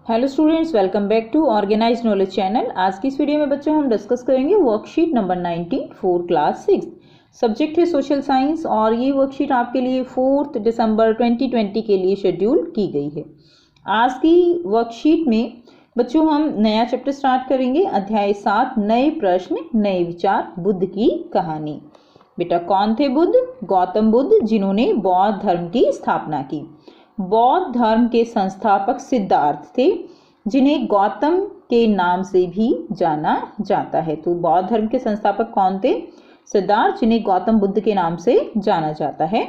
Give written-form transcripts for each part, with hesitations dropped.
Hello students, welcome back to organised knowledge channel. आज की इस वीडियो में बच्चों हम डिस्कस करेंगे worksheet number 19 for class 6। Subject है सोशल साइंस और ये वर्कशीट आपके लिए 4 दिसंबर 2020 के लिए शेड्यूल की गई है। आज की वर्कशीट में बच्चों हम नया चैप्टर स्टार्ट करेंगे, अध्याय 7, नए प्रश्न नए विचार, बुद्ध की कहानी। बेटा, कौन थे बुद्ध? गौतम बुद्ध, जिन्होंने बौद्ध धर्म की स्थापना की। बौद्ध धर्म के संस्थापक सिद्धार्थ थे, जिन्हें गौतम के नाम से भी जाना जाता है। तो बौद्ध धर्म के संस्थापक कौन थे? सिद्धार्थ, जिन्हें गौतम बुद्ध के नाम से जाना जाता है।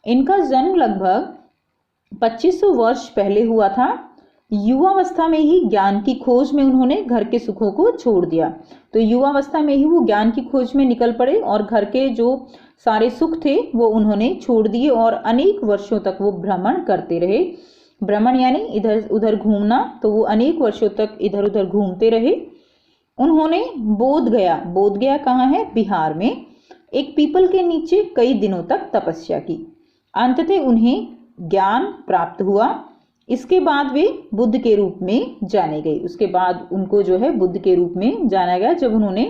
इनका जन्म लगभग 2500 वर्ष पहले हुआ था। युवावस्था में ही ज्ञान की खोज में उन्होंने घर के सुखों को छोड़ दिया। तो युवावस्था में ही वो ज्ञान की खोज में निकल पड़े और घर के जो सारे सुख थे वो उन्होंने छोड़ दिए और अनेक वर्षों तक वो भ्रमण करते रहे। भ्रमण यानी इधर उधर घूमना, तो वो अनेक वर्षों तक इधर उधर घूमते रहे। उन्होंने बोध गया कहाँ है? बिहार में एक पीपल के नीचे कई दिनों तक तपस्या की। अंततः उन्हें ज्ञान प्राप्त हुआ। इसके बाद वे बुद्ध के रूप में जाने गए। उसके बाद उनको जो है बुद्ध के रूप में जाना गया, जब उन्होंने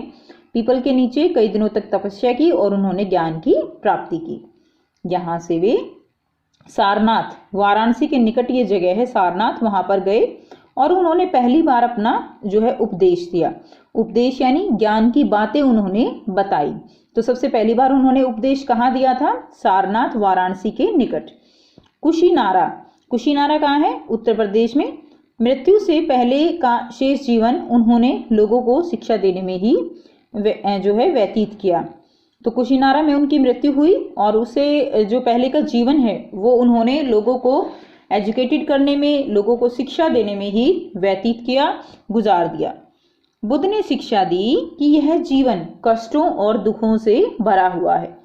पीपल के नीचे कई दिनों तक तपस्या की और उन्होंने ज्ञान की प्राप्ति की। यहाँ से वे सारनाथ, वाराणसी के निकट ये जगह है सारनाथ, वहां पर गए और उन्होंने पहली बार अपना जो है उपदेश दिया। उपदेश यानी ज्ञान की बातें उन्होंने बताई। तो सबसे पहली बार उन्होंने उपदेश कहाँ दिया था? सारनाथ, वाराणसी के निकट। कुशीनारा कहाँ है? उत्तर प्रदेश में। मृत्यु से पहले का शेष जीवन उन्होंने लोगों को शिक्षा देने में ही जो है व्यतीत किया। तो कुशीनारा में उनकी मृत्यु हुई और उसे जो पहले का जीवन है वो उन्होंने लोगों को एजुकेटेड करने में, लोगों को शिक्षा देने में ही व्यतीत किया, गुजार दिया। बुद्ध ने शिक्षा दी कि यह जीवन कष्टों और दुखों से भरा हुआ है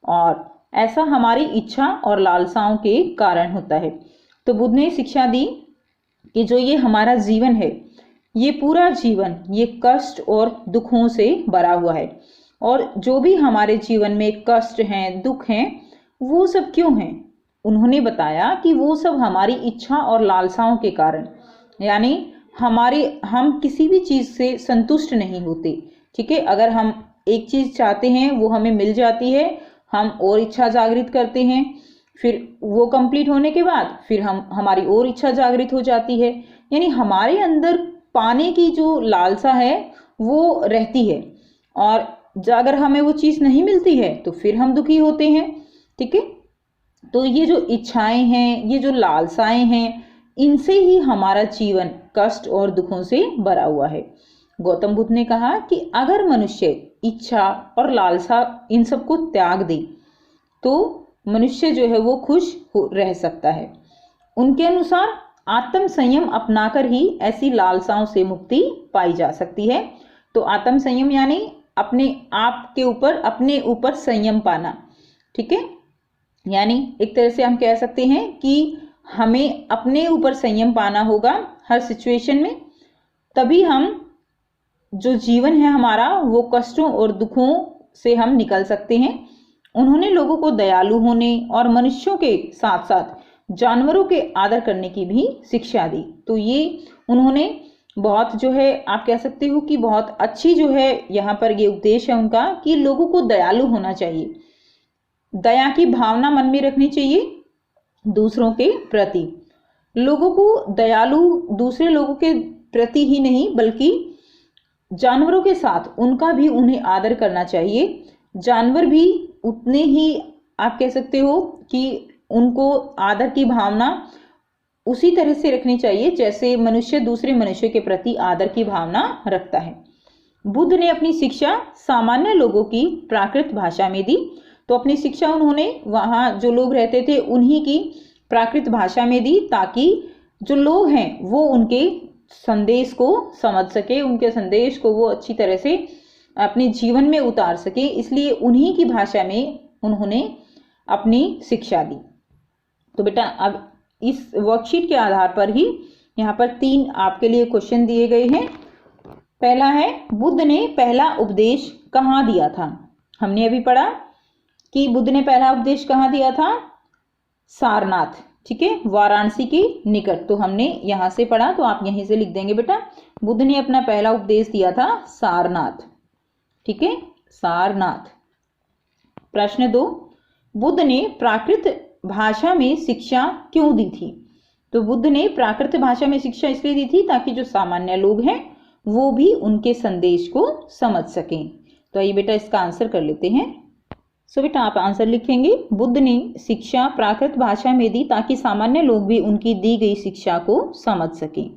और ऐसा हमारी इच्छा और लालसाओं के कारण होता है। तो बुद्ध ने शिक्षा दी कि जो ये हमारा जीवन है, ये पूरा जीवन ये कष्ट और दुखों से भरा हुआ है और जो भी हमारे जीवन में कष्ट हैं, दुख हैं, वो सब क्यों हैं? उन्होंने बताया कि वो सब हमारी इच्छा और लालसाओं के कारण, यानी हम किसी भी चीज से संतुष्ट नहीं होते। ठीक है, अगर हम एक चीज चाहते हैं वो हमें मिल जाती है, हम और इच्छा जागृत करते हैं, फिर वो कंप्लीट होने के बाद फिर हमारी और इच्छा जागृत हो जाती है। यानी हमारे अंदर पाने की जो लालसा है वो रहती है और अगर हमें वो चीज नहीं मिलती है तो फिर हम दुखी होते हैं। ठीक है, तो ये जो इच्छाएं हैं, ये जो लालसाएं हैं, इनसे ही हमारा जीवन कष्ट और दुखों से भरा हुआ है। गौतम बुद्ध ने कहा कि अगर मनुष्य इच्छा और लालसा इन सबको त्याग दे तो मनुष्य जो है वो खुश रह सकता है। उनके अनुसार आत्म संयम अपनाकर ही ऐसी लालसाओं से मुक्ति पाई जा सकती है। तो आत्म संयम यानी अपने आप के ऊपर, अपने ऊपर संयम पाना। ठीक है, यानी एक तरह से हम कह सकते हैं कि हमें अपने ऊपर संयम पाना होगा हर सिचुएशन में, तभी हम जो जीवन है हमारा वो कष्टों और दुखों से हम निकल सकते हैं। उन्होंने लोगों को दयालु होने और मनुष्यों के साथ साथ जानवरों के आदर करने की भी शिक्षा दी। तो ये उन्होंने बहुत जो है आप कह सकते हो कि बहुत अच्छी जो है यहाँ पर ये उपदेश है उनका कि लोगों को दयालु होना चाहिए, दया की भावना मन में रखनी चाहिए दूसरों के प्रति। लोगों को दयालु दूसरे लोगों के प्रति ही नहीं बल्कि जानवरों के साथ उनका भी उन्हें आदर करना चाहिए। जानवर भी उतने ही आप कह सकते हो कि उनको आदर की भावना उसी तरह से रखनी चाहिए जैसे मनुष्य दूसरे मनुष्य के प्रति आदर की भावना रखता है। बुद्ध ने अपनी शिक्षा सामान्य लोगों की प्राकृत भाषा में दी। तो अपनी शिक्षा उन्होंने वहाँ जो लोग रहते थे उन्हीं की प्राकृत भाषा में दी, ताकि जो लोग हैं वो उनके संदेश को समझ सके, उनके संदेश को वो अच्छी तरह से अपने जीवन में उतार सके। इसलिए उन्हीं की भाषा में उन्होंने अपनी शिक्षा दी। तो बेटा, अब इस वर्कशीट के आधार पर ही यहाँ पर 3 आपके लिए क्वेश्चन दिए गए हैं। पहला है, बुद्ध ने पहला उपदेश कहाँ दिया था? हमने अभी पढ़ा कि बुद्ध ने पहला उपदेश कहाँ दिया था? सारनाथ। ठीक है, वाराणसी के निकट। तो हमने यहाँ से पढ़ा, तो आप यहीं से लिख देंगे बेटा। बुद्ध ने अपना पहला उपदेश दिया था सारनाथ। ठीक है, सारनाथ। प्रश्न 2, बुद्ध ने प्राकृत भाषा में शिक्षा क्यों दी थी? तो बुद्ध ने प्राकृत भाषा में शिक्षा इसलिए दी थी ताकि जो सामान्य लोग हैं वो भी उनके संदेश को समझ सकें। तो आइए बेटा इसका आंसर कर लेते हैं। सो बेटा आप आंसर लिखेंगे, बुद्ध ने शिक्षा प्राकृत भाषा में दी ताकि सामान्य लोग भी उनकी दी गई शिक्षा को समझ सकें।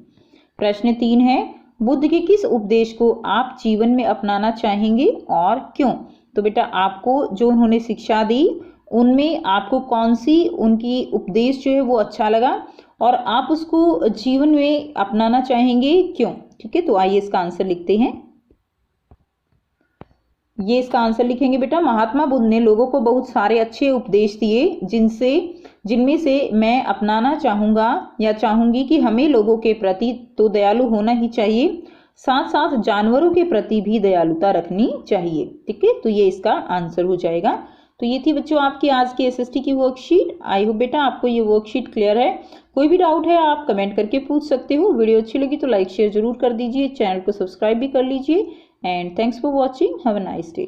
प्रश्न 3 है, बुद्ध के किस उपदेश को आप जीवन में अपनाना चाहेंगे और क्यों? तो बेटा आपको जो उन्होंने शिक्षा दी उनमें आपको कौन सी उनकी उपदेश जो है वो अच्छा लगा और आप उसको जीवन में अपनाना चाहेंगे, क्यों? ठीक है, तो आइए इसका आंसर लिखते हैं। ये इसका आंसर लिखेंगे बेटा, महात्मा बुद्ध ने लोगों को बहुत सारे अच्छे उपदेश दिए जिनमें से मैं अपनाना चाहूँगा या चाहूँगी कि हमें लोगों के प्रति तो दयालु होना ही चाहिए, साथ साथ जानवरों के प्रति भी दयालुता रखनी चाहिए। ठीक है, तो ये इसका आंसर हो जाएगा। तो ये थी बच्चों आपकी आज की एसएसटी की वर्कशीट। आई होप बेटा आपको ये वर्कशीट क्लियर है। कोई भी डाउट है आप कमेंट करके पूछ सकते हो। वीडियो अच्छी लगी तो लाइक शेयर जरूर कर दीजिए, चैनल को सब्सक्राइब भी कर लीजिए। And thanks for watching, have a nice day.